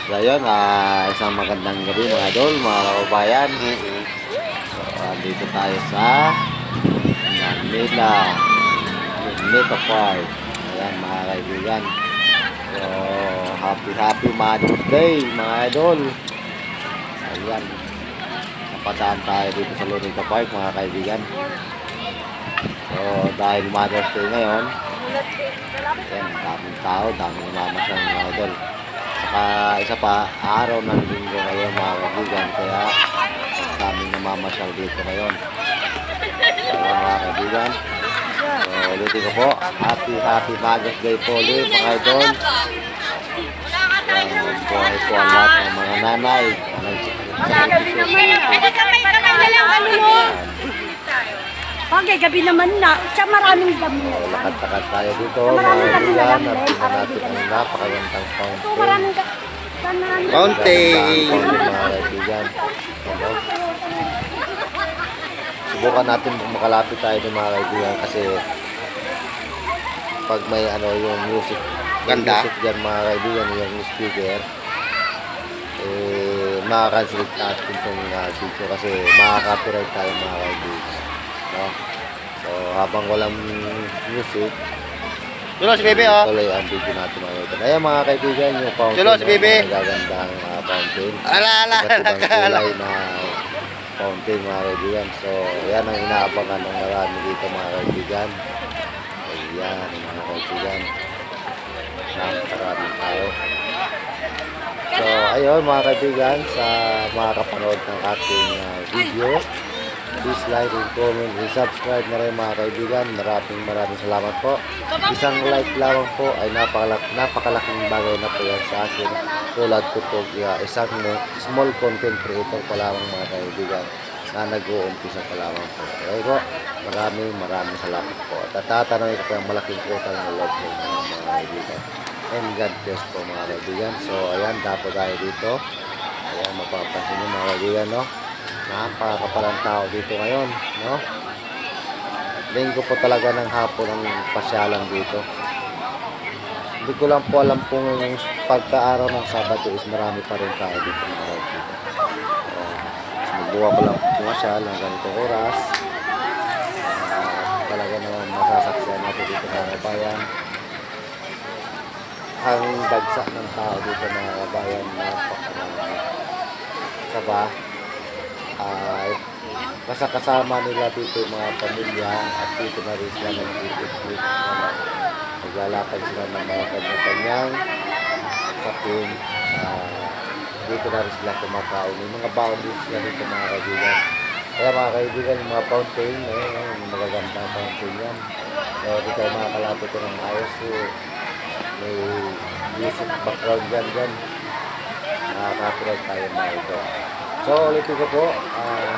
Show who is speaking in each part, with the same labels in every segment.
Speaker 1: So ayun, isang magandang gabi mga idol, mga kababayan. So andito tayo sa Manila Magneto Park. Ayan mga kaibigan. So happy Mother's Day mga idol. Ayan, napadaan tayo dito sa Luneta Park mga kaibigan. So dahil Mother's Day ngayon, ayan, daming tao, daming namamasyal mga idol. Saka isa pa, araw ng linggo ngayon mga kaibigan, kaya daming namamasyal dito ngayon. So mga kaibigan, so ulitin ko po, happy Mother's Day po ulit mga idol. Buhay po ang lahat ng mga nanay na
Speaker 2: Okay, gabi naman na. Sa maraming dami na.
Speaker 1: lakad-lakad tayo dito mga kaibigan, at tingnan natin ang napakagandang fountain.
Speaker 2: Maraming
Speaker 1: Fountain mga kaibigan. Ano? Subukan natin kung makalapit tayo ng mga kaibigan kasi pag may yung music dyan mga kaibigan, yung speaker, makaka-cancel natin itong video kasi makaka-copyright tayo mga kaibigan. No? So habang walang music,
Speaker 3: Tulo si Bebe, oh.
Speaker 1: tuloy ang video natin mga kaibigan. Ayan mga kaibigan, yung fountain,
Speaker 3: Tulo si Bebe.
Speaker 1: magagandang fountain.
Speaker 3: Ala.
Speaker 1: Iba't ibang kulay na fountain mga kaibigan. So yan ang inaabangan ng marami dito mga kaibigan. Ayan mga kaibigan, napakaraming tao. So ayun mga kaibigan, sa mga kapanood ng ating video, please like and comment and subscribe na rin mga kaibigan. Maraming salamat po. Isang like lamang po ay napakalaking bagay na po yan sa akin. Tulad ko po, isang small content creator pa lamang mga kaibigan na nag-uumpisa pa lamang po. Okay po, maraming salamat po. At tatanungin ko po yung malaking utang ng loob po mga kaibigan. And God bless po mga kaibigan. So ayan, dapo tayo dito. Ayan, mapapansin nyo mga kaibigan, no? Napakapalang tao dito ngayon, no? Linggo po talaga ng hapon ang pasyalan dito. Hindi ko lang po alam kung pagka-araw ng Sabado is marami pa rin tao dito mga kaibigan. Sinubukan ko lang pumasyal ng ganitong oras. Talaga naman masasaksihan natin dito mga kabayan. Ang bagsak ng tao dito mga kabayan, napakarami. Saba, kasama nila dito mga pamilya at dito na rin sila nag-iit-iit. Naglalakad sila ng mga kanyang sapin. Dito na rin sila kumakaon. Yung mga baon din sila dito mga kaibigan. Kaya mga kaibigan, yung mga fountain, magagandang fountain yan. Di tayo makakalapit ko ng ayos. May music background dyan. Nakaka-copyright tayo mga ito. So ulitin ko po,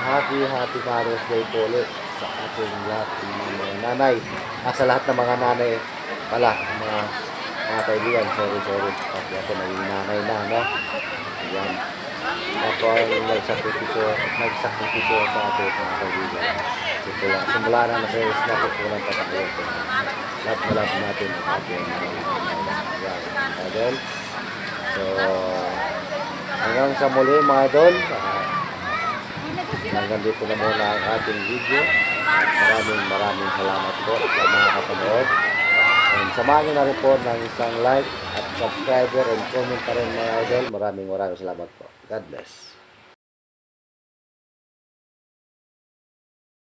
Speaker 1: happy Mother's Day po ulit sa ating lahat ng mga nanay. Sa lahat ng mga nanay pala, mga kaibigan, sorry. Kasi ako naging nanay na, no? Ayan. Ako ang nagsakripisyo sa ating mga kaibigan. Simula na nasa-release na po ng patakayon po. Lahat natin ang ating mga idol. So, hanggang sa muli mga idol, hanggang dito na muna ang ating video. Maraming salamat po sa mga kapanood. And samahan nyo na rin po ng isang like at subscriber and comment pa rin mga idol. Maraming salamat po. God bless.